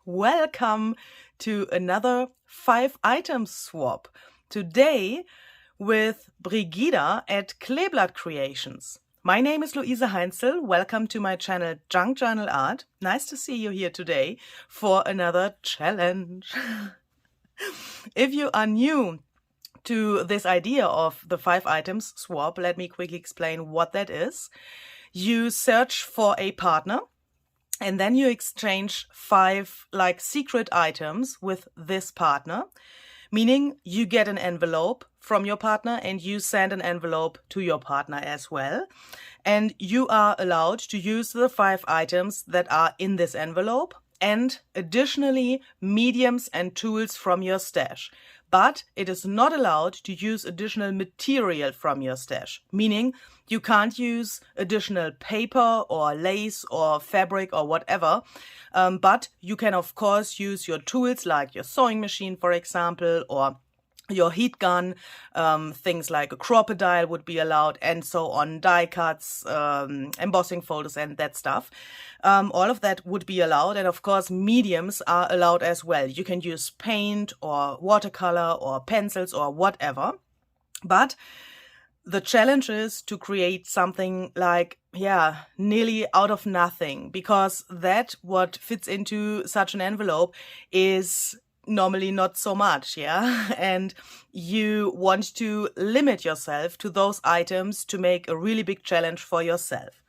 welcome to another 5-item swap. Today with Brygida at Kleeblatt Creations. My name is Luise Heinzel. Welcome to my channel Junk Journal Art. Nice to see you here today for another challenge. If you are new to this idea of the 5 items swap, let me quickly explain what that is. You search for a partner and then you exchange 5 secret items with this partner, meaning you get an envelope from your partner and you send an envelope to your partner as well. And you are allowed to use the 5 items that are in this envelope and additionally mediums and tools from your stash. But it is not allowed to use additional material from your stash, meaning you can't use additional paper or lace or fabric or whatever. But you can, of course, use your tools like your sewing machine, for example, or your heat gun. Things like a crocodile would be allowed, and so on, die cuts, embossing folders and that stuff. All of that would be allowed, and of course mediums are allowed as well. You can use paint or watercolor or pencils or whatever. But the challenge is to create something nearly out of nothing, because that what fits into such an envelope is normally not so much, and you want to limit yourself to those items to make a really big challenge for yourself.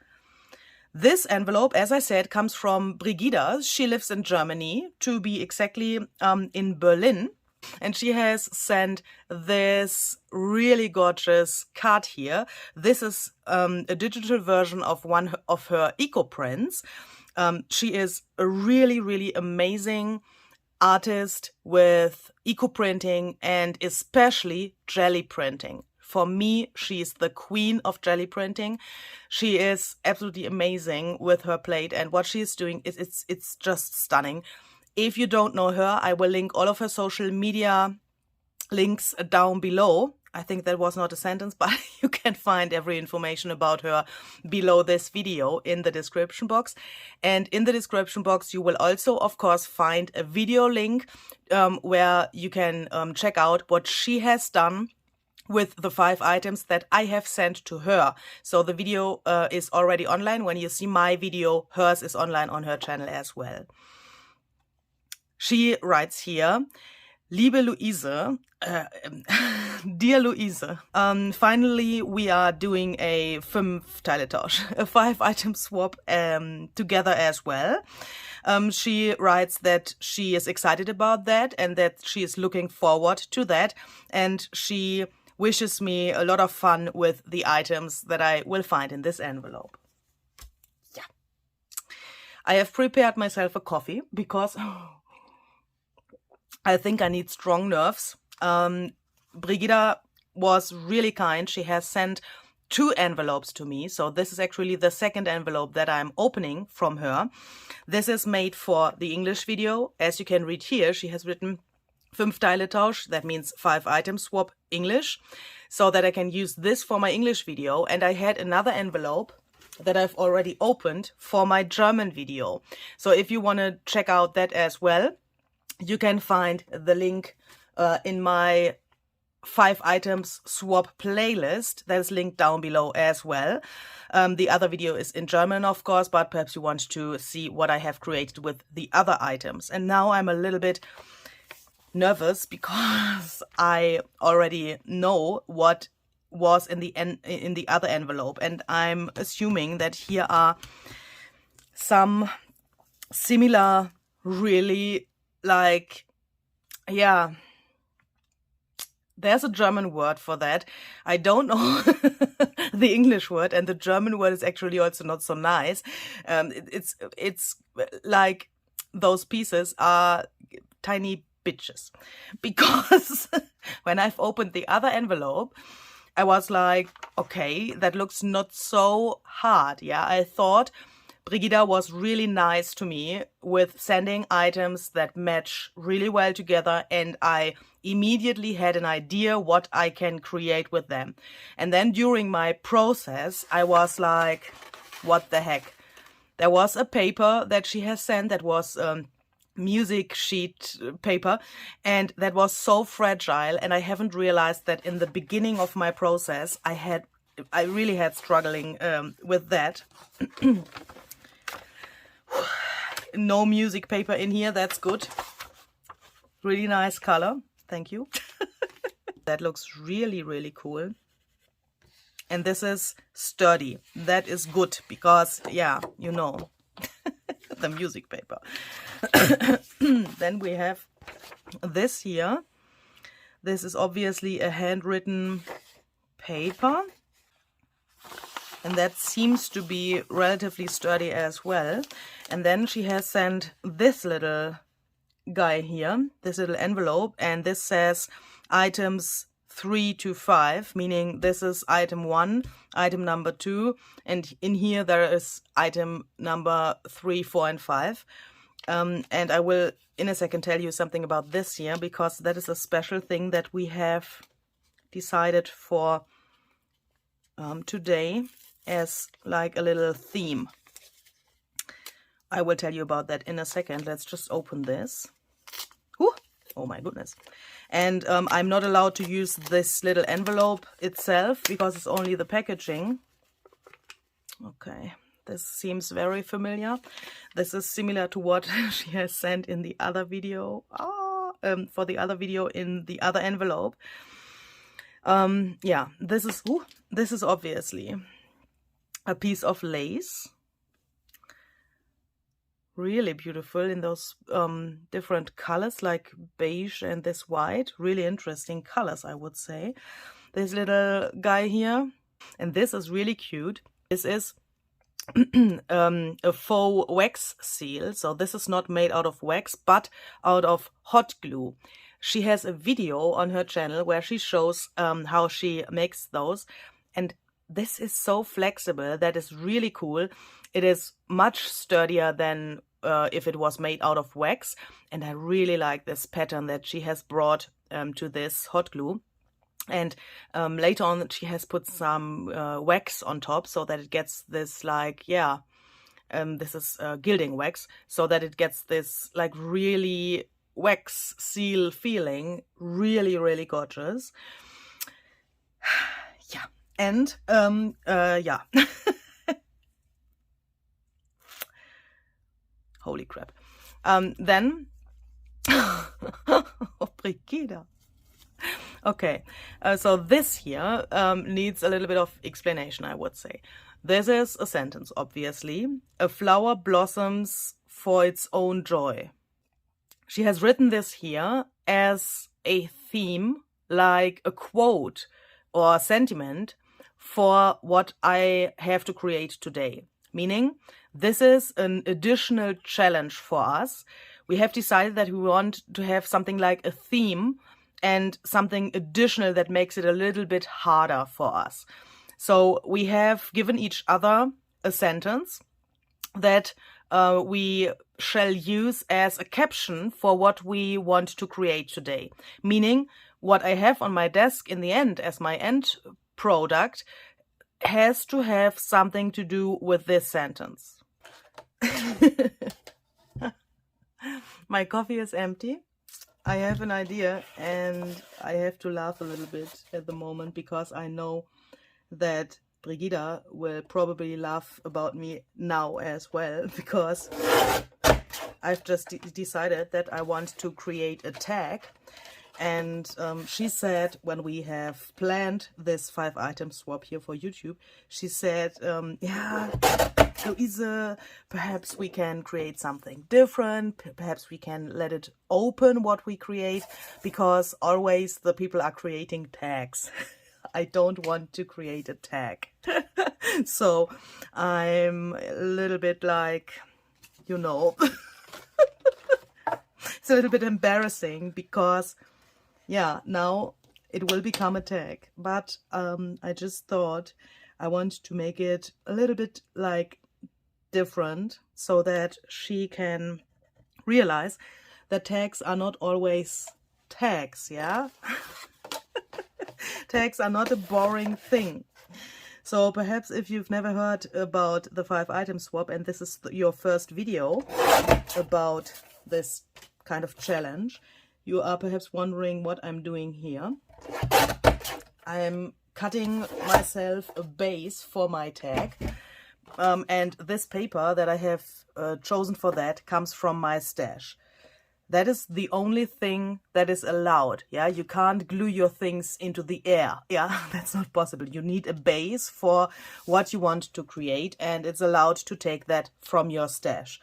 This envelope, as I said, comes from Brygida. She lives in Germany, to be exactly in Berlin, and she has sent this really gorgeous card here. This is a digital version of one of her eco prints. She is a really amazing artist with eco printing and especially jelly printing. For me, she's the queen of jelly printing. She is absolutely amazing with her plate, and what she is doing is it's just stunning. If you don't know her, I will link all of her social media links down below. I think that was not a sentence, but you can find every information about her below this video in the description box. And in the description box, you will also, of course, find a video link where you can check out what she has done with the 5 items that I have sent to her. So the video is already online. When you see my video, hers is online on her channel as well. She writes here, Liebe Luise, dear Luise, finally we are doing a 5-Teile-Tausch, a 5-item swap together as well. She writes that she is excited about that and that she is looking forward to that, and she wishes me a lot of fun with the items that I will find in this envelope. Yeah. I have prepared myself a coffee because I think I need strong nerves. Brygida was really kind. She has sent 2 envelopes to me. So this is actually the 2nd envelope that I'm opening from her. This is made for the English video. As you can read here, she has written 5-Teile-Tausch. That means 5-item swap English, so that I can use this for my English video. And I had another envelope that I've already opened for my German video. So if you want to check out that as well, you can find the link in my 5 items swap playlist. That is linked down below as well. The other video is in German, of course, but perhaps you want to see what I have created with the other items. And now I'm a little bit nervous because I already know what was in the other envelope, and I'm assuming that here are some similar, really there's a German word for that. I don't know the English word, and the German word is actually also not so nice. It's like those pieces are tiny bitches, because when I've opened the other envelope, I was like, okay, that looks not so hard. I thought Brygida was really nice to me with sending items that match really well together, and I immediately had an idea what I can create with them. And then during my process, I was like, what the heck? There was a paper that she has sent that was music sheet paper, and that was so fragile, and I haven't realized that in the beginning of my process I really had struggling with that. No music paper in here, that's good. Really nice color, thank you. That looks really, really cool. And this is sturdy. That is good because, yeah, you know, the music paper. Then we have this here. This is obviously a handwritten paper. And that seems to be relatively sturdy as well. And then she has sent this little guy here, this little envelope, and this says items 3 to 5, meaning this is item 1, item number 2, and in here there is item number 3, 4, and 5. And I will in a second tell you something about this here, because that is a special thing that we have decided for today as like a little theme. I will tell you about that in a second. Let's just open this. Ooh, oh my goodness. And I'm not allowed to use this little envelope itself because it's only the packaging. Okay, this seems very familiar. This is similar to what she has sent in the other video. For the other video in the other envelope. Yeah, this is obviously a piece of lace. Really beautiful in those different colors like beige and this white. Really interesting colors, I would say. This little guy here. And this is really cute. This is a faux wax seal. So this is not made out of wax, but out of hot glue. She has a video on her channel where she shows how she makes those. And this is so flexible. That is really cool. It is much sturdier than if it was made out of wax, and I really like this pattern that she has brought to this hot glue. And later on she has put some wax on top so that it gets this like, yeah, this is gilding wax, so that it gets this like really wax seal feeling. Really, really gorgeous. Yeah, and yeah. Holy crap. Then, oh, Brygida. Okay, so this here needs a little bit of explanation, I would say. This is a sentence, obviously. A flower blossoms for its own joy. She has written this here as a theme, like a quote or sentiment for what I have to create today. Meaning, this is an additional challenge for us. We have decided that we want to have something like a theme and something additional that makes it a little bit harder for us. So we have given each other a sentence that we shall use as a caption for what we want to create today. Meaning, what I have on my desk in the end as my end product has to have something to do with this sentence. My coffee is empty. I have an idea and I have to laugh a little bit at the moment because I know that Brygida will probably laugh about me now as well, because I've just decided that I want to create a tag. And she said, when we have planned this 5-item swap here for YouTube, she said, yeah, Louise, perhaps we can create something different. Perhaps we can let it open what we create, because always the people are creating tags. I don't want to create a tag. So I'm a little bit like, you know, it's a little bit embarrassing because, yeah, now it will become a tag. But I just thought I want to make it a little bit like different so that she can realize that tags are not always tags, yeah? Tags are not a boring thing. So perhaps if you've never heard about the 5-item swap and this is your first video about this kind of challenge. You are perhaps wondering what I'm doing here. I'm cutting myself a base for my tag. And this paper that I have chosen for that comes from my stash. That is the only thing that is allowed. Yeah, you can't glue your things into the air. Yeah, that's not possible. You need a base for what you want to create, and it's allowed to take that from your stash.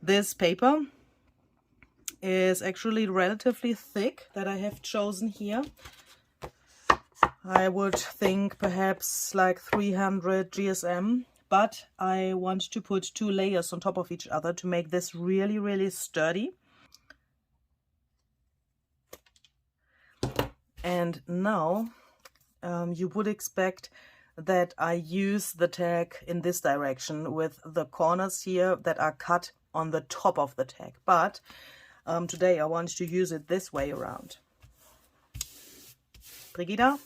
This paper is actually relatively thick that I have chosen here. I would think perhaps like 300 GSM, but I want to put 2 layers on top of each other to make this really, really sturdy. And now you would expect that I use the tag in this direction with the corners here that are cut on the top of the tag. But today I want to use it this way around. Brygida,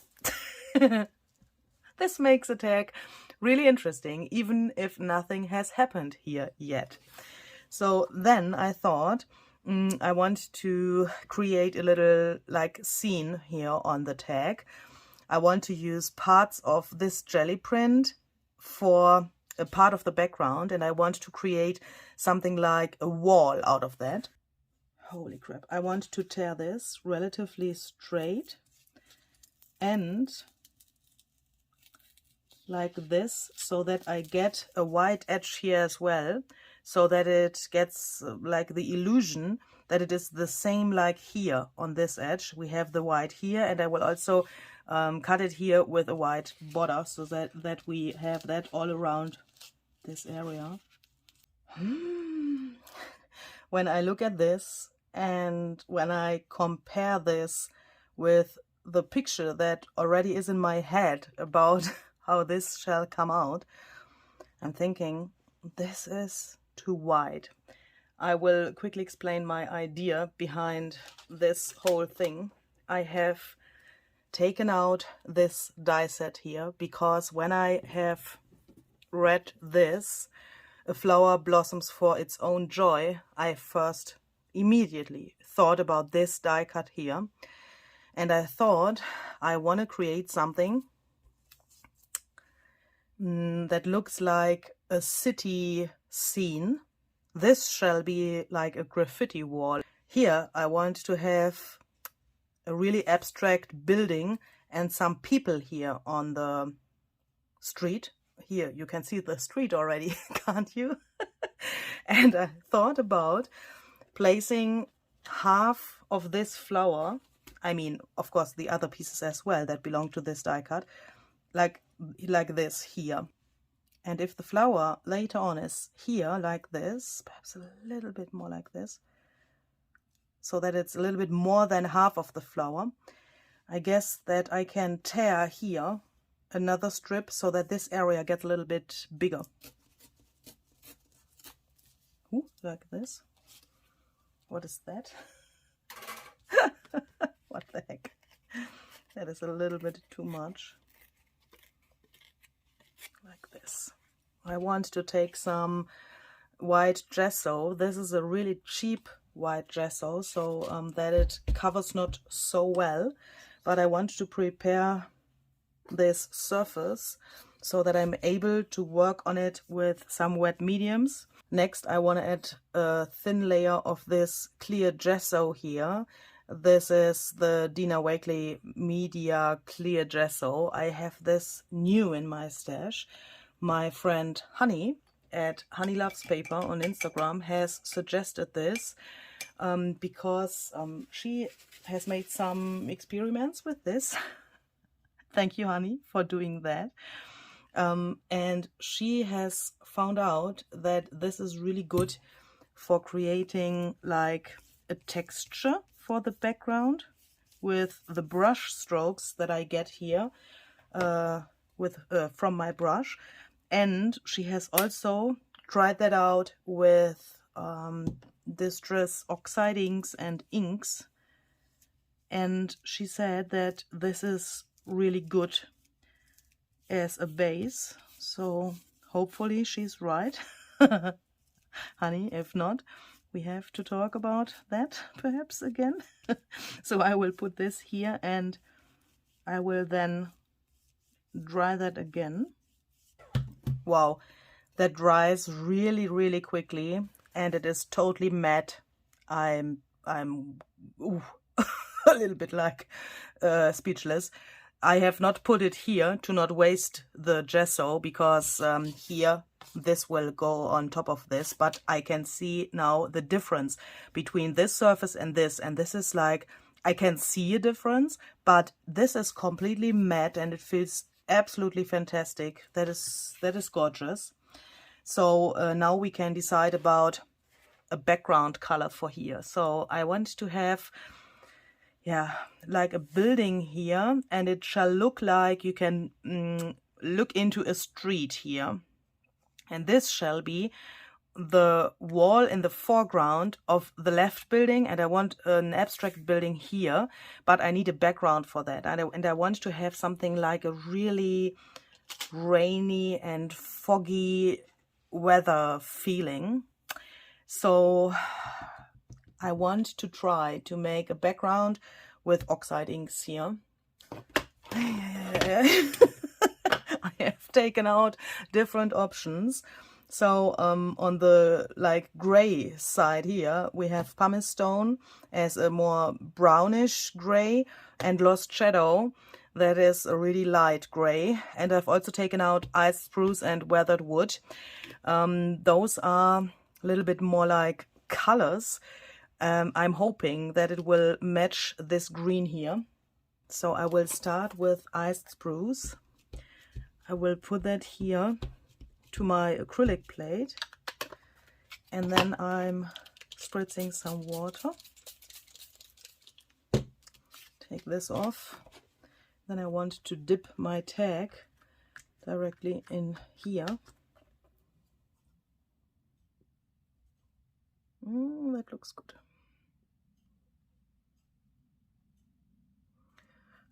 this makes a tag really interesting, even if nothing has happened here yet. So then I thought, I want to create a little like scene here on the tag. I want to use parts of this jelly print for a part of the background, and I want to create something like a wall out of that. Holy crap. I want to tear this relatively straight and like this, so that I get a white edge here as well, so that it gets like the illusion that it is the same like here on this edge. We have the white here, and I will also cut it here with a white border, so that we have that all around this area. When I look at this and when I compare this with the picture that already is in my head about how this shall come out, I'm thinking, this is too wide. I will quickly explain my idea behind this whole thing. I have taken out this die set here because when I have read this, A Flower Blossoms for Its Own Joy, I first immediately thought about this die cut here. And I thought I want to create something that looks like a city scene. This shall be like a graffiti wall. Here I want to have a really abstract building and some people here on the street. Here you can see the street already, can't you? And I thought about placing half of this flower, I mean, of course, the other pieces as well that belong to this die cut, like this here. And if the flower later on is here like this, perhaps a little bit more like this, so that it's a little bit more than half of the flower, I guess that I can tear here another strip so that this area gets a little bit bigger. Ooh, like this. What is that? What the heck? That is a little bit too much. Like this. I want to take some white gesso. This is a really cheap white gesso, so that it covers not so well, but I want to prepare this surface so that I'm able to work on it with some wet mediums. Next, I want to add a thin layer of this clear gesso here. This is the Dina Wakley Media Clear Gesso. I have this new in my stash. My friend Honey at Honey Loves Paper on Instagram has suggested this because she has made some experiments with this. Thank you, Honey, for doing that. And she has found out that this is really good for creating like a texture for the background with the brush strokes that I get here from my brush. And she has also tried that out with Distress Oxide inks and inks. And she said that this is really good as a base. So hopefully she's right, Honey. If not, we have to talk about that perhaps again. So I will put this here and I will then dry that again. Wow, that dries really, really quickly and it is totally matte. I'm ooh, a little bit like speechless. I have not put it here to not waste the gesso because here this will go on top of this, but I can see now the difference between this surface and this is like, I can see a difference, but this is completely matte and it feels absolutely fantastic. That is gorgeous. So now we can decide about a background color for here. So I want to have, yeah, like a building here, and it shall look like you can look into a street here. And this shall be the wall in the foreground of the left building, and I want an abstract building here, but I need a background for that. And I want to have something like a really rainy and foggy weather feeling. So I want to try to make a background with oxide inks here. I have taken out different options. So on the like gray side here, we have pumice stone as a more brownish gray, and lost shadow that is a really light gray. And I've also taken out ice spruce and weathered wood. Those are a little bit more like colors. I'm hoping that it will match this green here. So I will start with iced spruce. I will put that here to my acrylic plate, and then I'm spritzing some water. Take this off. Then I want to dip my tag directly in here. That looks good.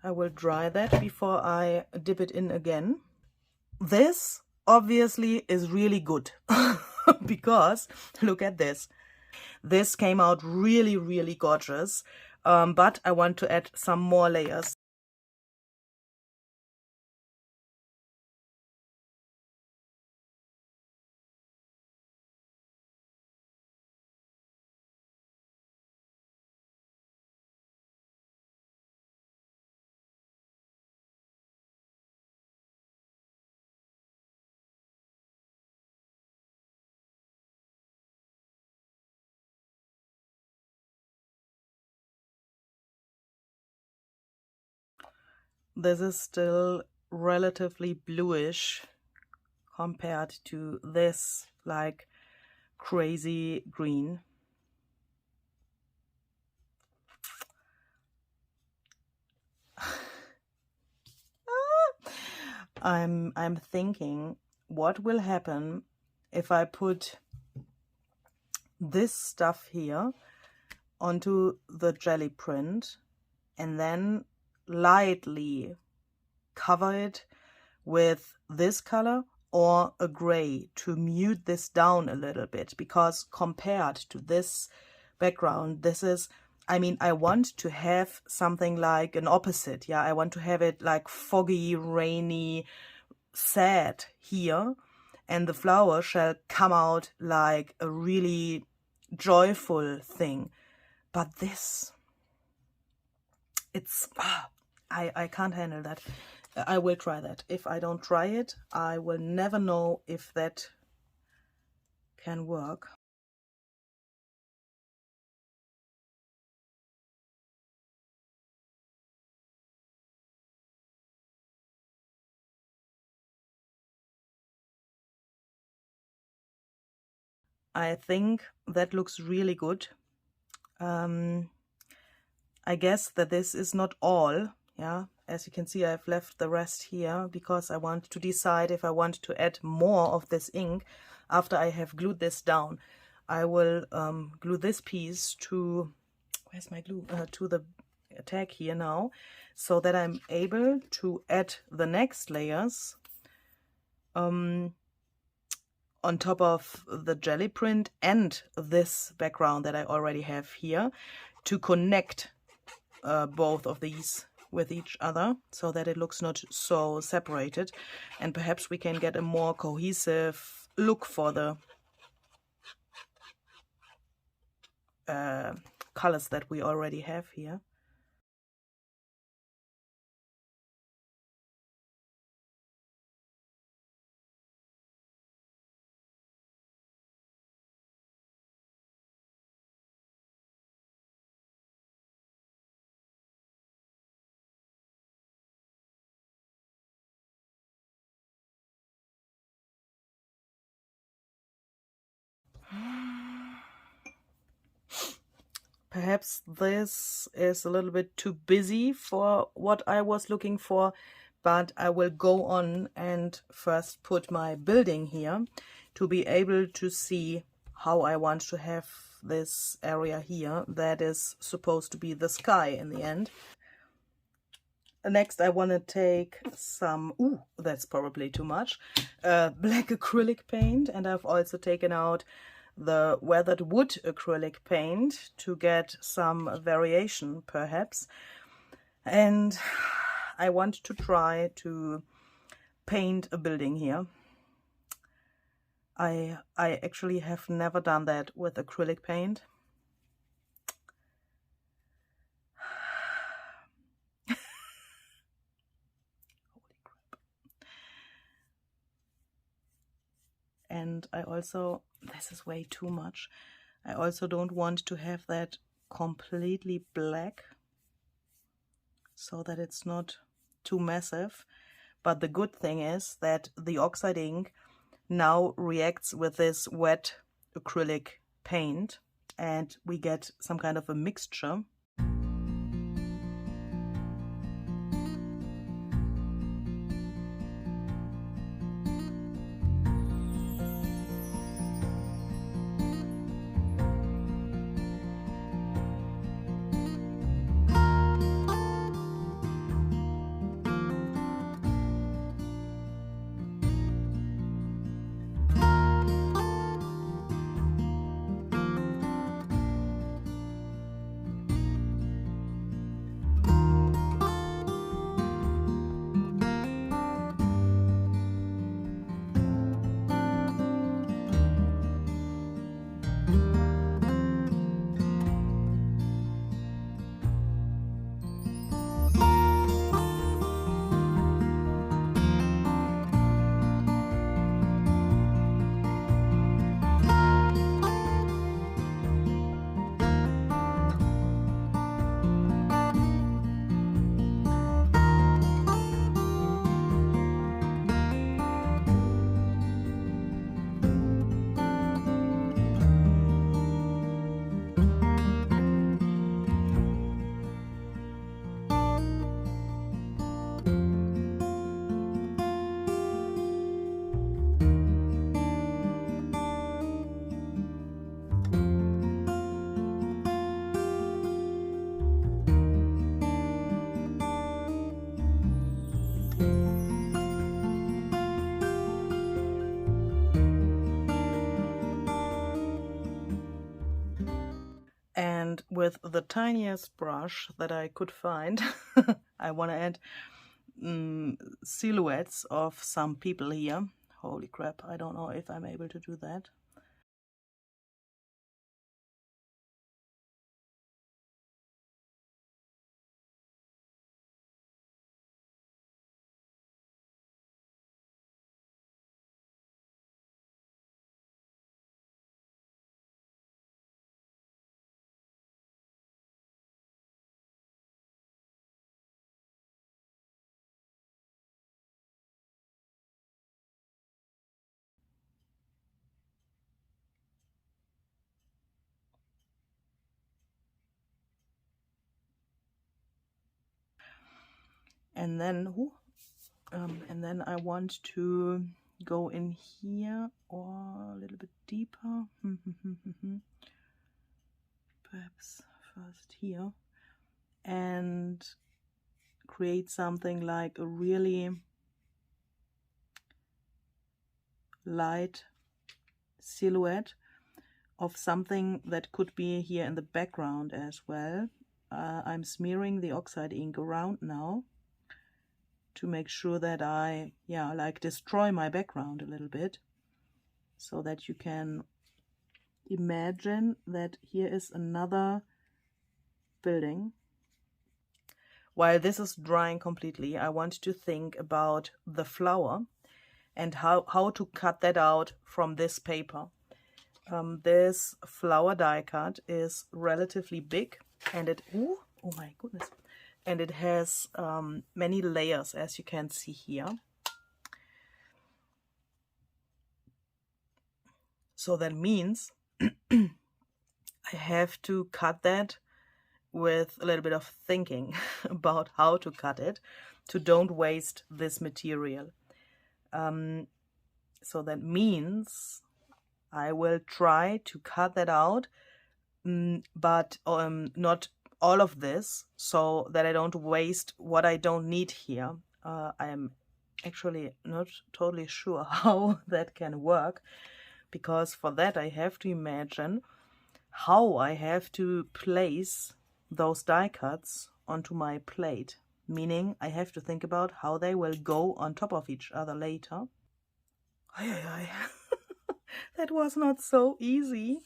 I will dry that before I dip it in again. This obviously is really good because look at this. This came out really, really gorgeous, but I want to add some more layers. This is still relatively bluish compared to this like crazy green. I'm thinking what will happen if I put this stuff here onto the jelly print and then lightly cover it with this color or a gray to mute this down a little bit, because compared to this background, this is, I mean, I want to have something like an opposite. Yeah, I want to have it like foggy, rainy, sad here, and the flower shall come out like a really joyful thing. But this, it's, I can't handle that. I will try that. If I don't try it, I will never know if that can work. I think that looks really good. I guess that this is not all. Yeah, as you can see, I've left the rest here because I want to decide if I want to add more of this ink after I have glued this down. I will glue this piece to, where's my glue? To the tag here now, so that I'm able to add the next layers on top of the jelly print and this background that I already have here to connect both of these with each other so that it looks not so separated, and perhaps we can get a more cohesive look for the colors that we already have here. Perhaps this is a little bit too busy for what I was looking for, but I will go on and first put my building here to be able to see how I want to have this area here that is supposed to be the sky in the end. Next I want to take some, that's probably too much, black acrylic paint, and I've also taken out the weathered wood acrylic paint to get some variation perhaps. And I want to try to paint a building here. I actually have never done that with acrylic paint. Holy crap. And I also, this is way too much. I also don't want to have that completely black so that it's not too massive. But the good thing is that the oxide ink now reacts with this wet acrylic paint and we get some kind of a mixture. And with the tiniest brush that I could find, I want to add silhouettes of some people here. Holy crap, I don't know if I'm able to do that. And then I want to go in here or a little bit deeper. Perhaps first here, and create something like a really light silhouette of something that could be here in the background as well. I'm smearing the oxide ink around now to make sure that I, like destroy my background a little bit, so that you can imagine that here is another building. While this is drying completely, I want to think about the flower and how to cut that out from this paper. This flower die cut is relatively big, and it, oh my goodness, and it has many layers, as you can see here. So that means I have to cut that with a little bit of thinking about how to cut it to don't waste this material. So that means I will try to cut that out, but not all of this, so that I don't waste what I don't need here. I am actually not totally sure how that can work, because for that I have to imagine how I have to place those die cuts onto my plate, meaning I have to think about how they will go on top of each other later. That was not so easy.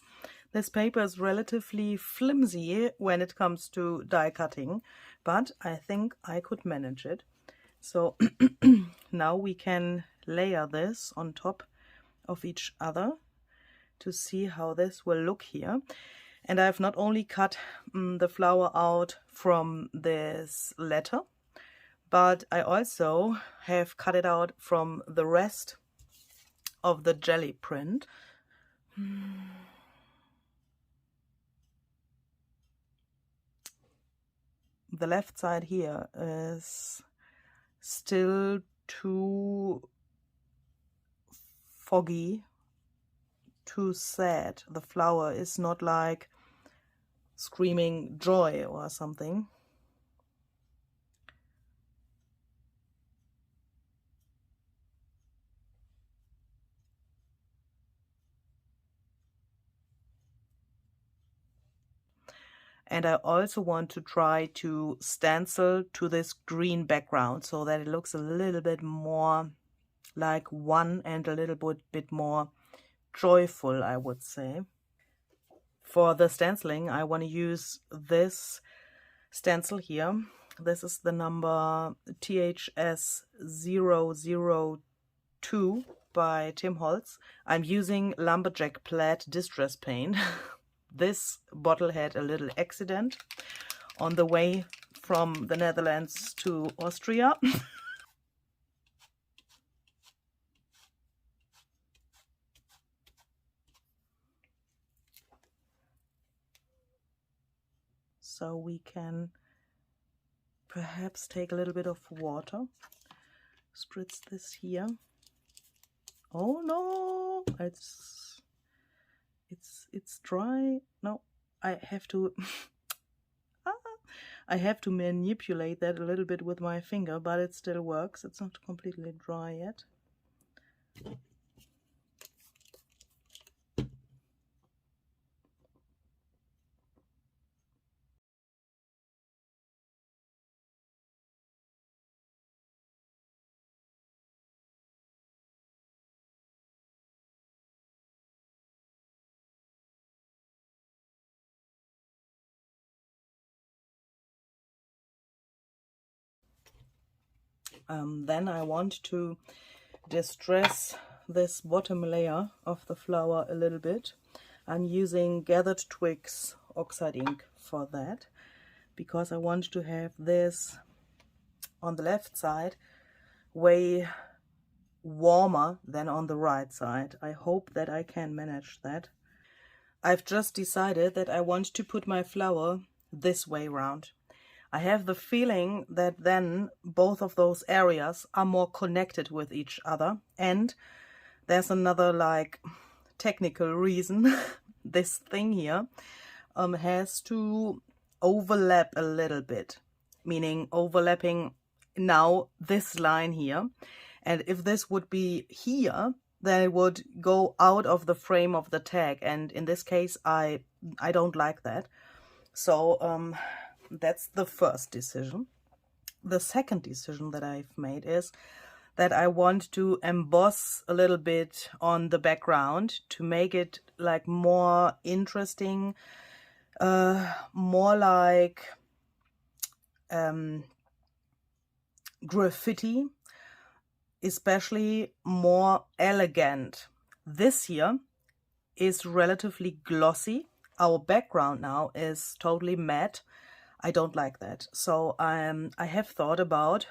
This paper is relatively flimsy when it comes to die cutting, but I think I could manage it. So now we can layer this on top of each other to see how this will look here. And I've not only cut the flower out from this letter, but I also have cut it out from the rest of the jelly print. The left side here is still too foggy, too sad. The flower is not like screaming joy or something. And I also want to try to stencil to this green background so that it looks a little bit more like one and a little bit more joyful, I would say. For the stenciling, I want to use this stencil here. This is the number THS002 by Tim Holtz. I'm using Lumberjack Plaid Distress Paint. This bottle had a little accident on the way from the Netherlands to Austria. So we can perhaps take a little bit of water, spritz this here. Oh no, it's dry. No, I have to I have to manipulate that a little bit with my finger, but it still works. It's not completely dry yet. Then I want to distress this bottom layer of the flower a little bit. I'm using Gathered Twigs oxide ink for that, because I want to have this on the left side way warmer than on the right side. I hope that I can manage that. I've just decided that I want to put my flower this way round. I have the feeling that then both of those areas are more connected with each other. And there's another like technical reason. This thing here has to overlap a little bit, meaning overlapping now this line here. And if this would be here, then it would go out of the frame of the tag, and in this case I don't like that. So that's the first decision. The second decision that I've made is that I want to emboss a little bit on the background to make it like more interesting, more like graffiti, especially more elegant. This here is relatively glossy. Our background now is totally matte. I don't like that. So I have thought about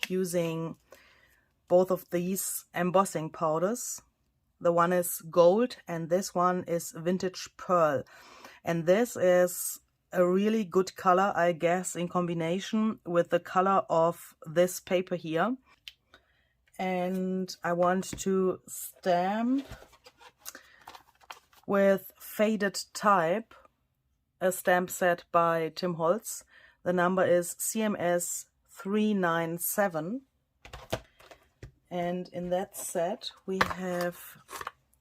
using both of these embossing powders. The one is gold and this one is vintage pearl. And this is a really good color, I guess, in combination with the color of this paper here. And I want to stamp with Faded Type, a stamp set by Tim Holtz. The number is CMS 397. And in that set we have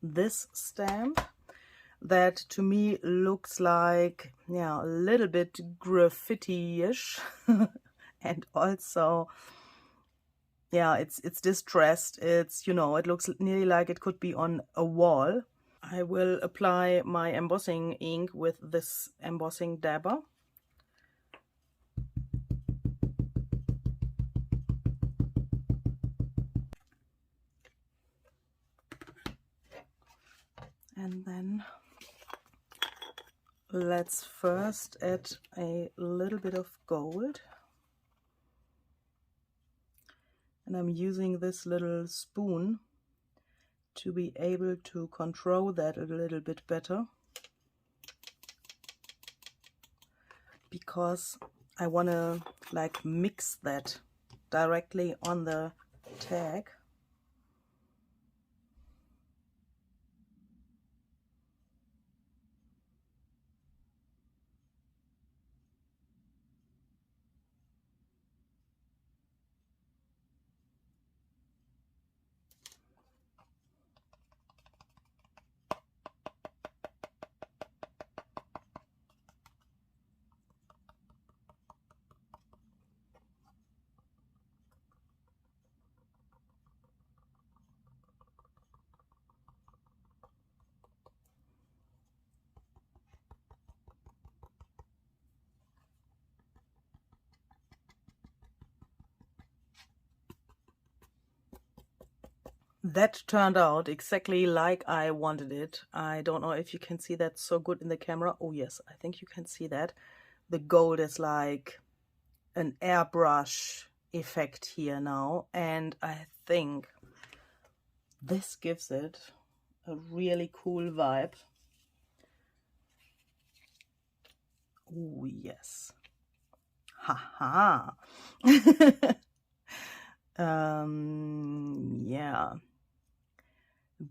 this stamp that to me looks like, yeah, a little bit graffiti-ish. And also, yeah, it's distressed. It's, you know, it looks nearly like it could be on a wall. I will apply my embossing ink with this embossing dabber. And then let's first add a little bit of gold. And I'm using this little spoon to be able to control that a little bit better, because I want to like mix that directly on the tag. That turned out exactly like I wanted it. I don't know if you can see that so good in the camera. Oh yes, I think you can see that. The gold is like an airbrush effect here now, and I think this gives it a really cool vibe. Oh yes. Haha. Yeah.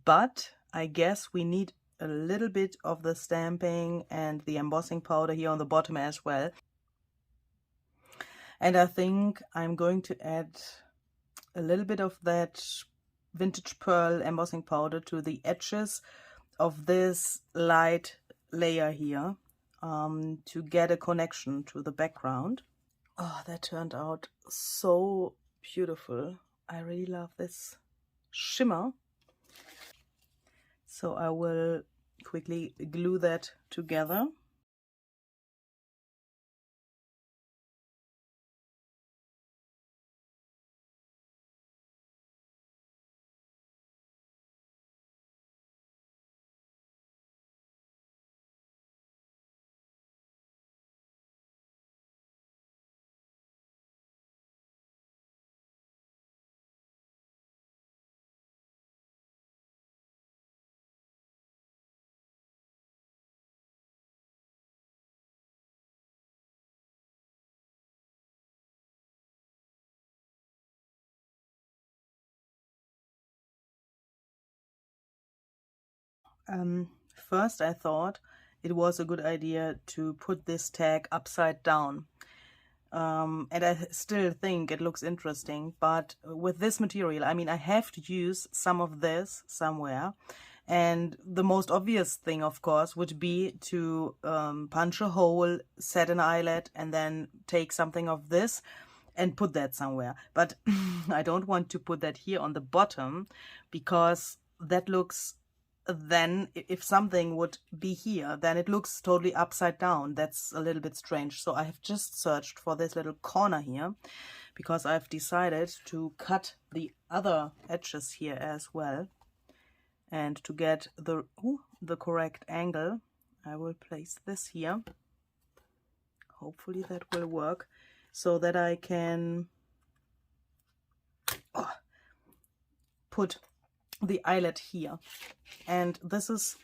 But I guess we need a little bit of the stamping and the embossing powder here on the bottom as well. And I think I'm going to add a little bit of that vintage pearl embossing powder to the edges of this light layer here, to get a connection to the background. Oh, that turned out so beautiful. I really love this shimmer. So I will quickly glue that together. First I thought it was a good idea to put this tag upside down. and I still think it looks interesting, but with this material, I mean, I have to use some of this somewhere. And the most obvious thing, of course, would be to punch a hole, set an eyelet, and then take something of this and put that somewhere. But I don't want to put that here on the bottom, because that looks, then if something would be here, then it looks totally upside down. That's a little bit strange. So I have just searched for this little corner here, because I've decided to cut the other edges here as well. And to get the correct angle, I will place this here. Hopefully that will work, so that I can put the eyelet here. And this is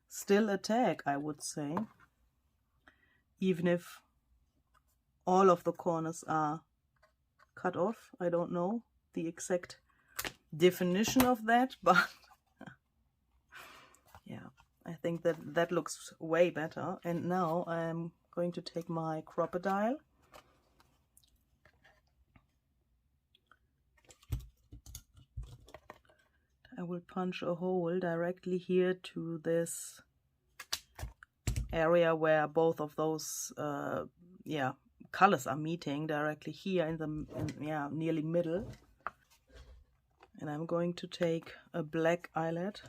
still a tag, I would say, even if all of the corners are cut off. I don't know the exact definition of that, but yeah, I think that looks way better. And now I'm going to take my crocodile I will punch a hole directly here to this area where both of those colors are meeting, directly here in the nearly middle. And I'm going to take a black eyelet.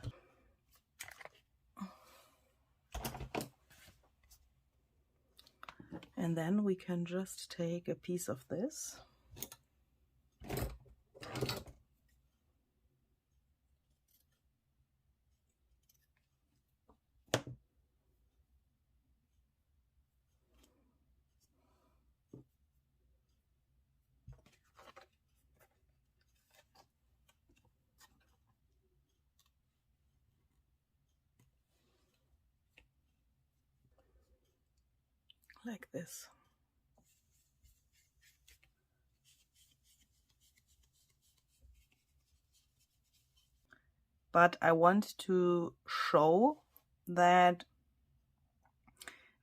And then we can just take a piece of this. Like this. But I want to show that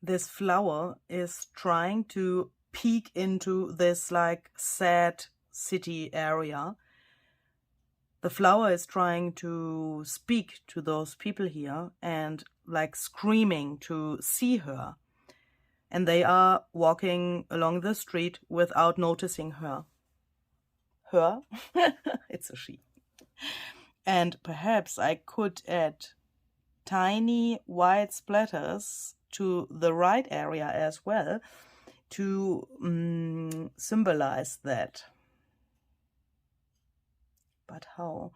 this flower is trying to peek into this like sad city area. The flower is trying to speak to those people here and like screaming to see her. And they are walking along the street without noticing her. Her? It's a she. And perhaps I could add tiny white splatters to the right area as well to symbolize that. But how?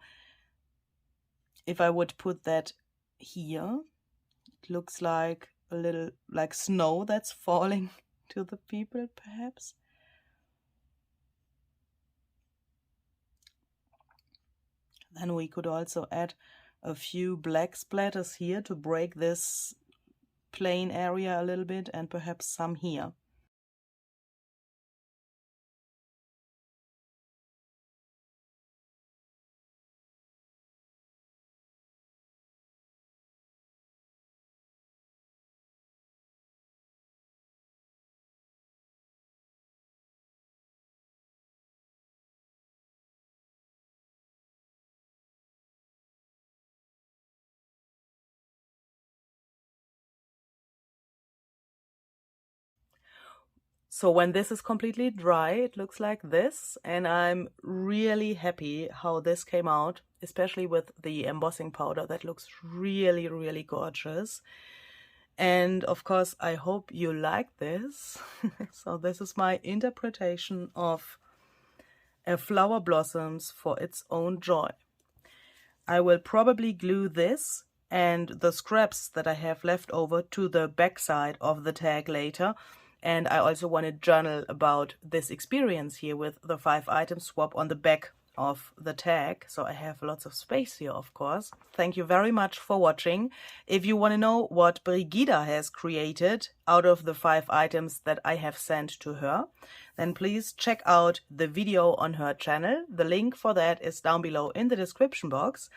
If I would put that here, it looks like a little like snow that's falling to the people, perhaps. Then we could also add a few black splatters here to break this plain area a little bit, and perhaps some here. So when this is completely dry, it looks like this, and I'm really happy how this came out, especially with the embossing powder. That looks really, really gorgeous. And of course, I hope you like this. So this is my interpretation of a flower blossoms for its own joy. I will probably glue this and the scraps that I have left over to the back side of the tag later. And I also want to journal about this experience here with the 5-item swap on the back of the tag. So I have lots of space here, of course. Thank you very much for watching. If you want to know what Brygida has created out of the 5 items that I have sent to her, then please check out the video on her channel. The link for that is down below in the description box.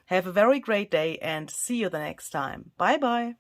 Have a very great day and see you the next time. Bye bye.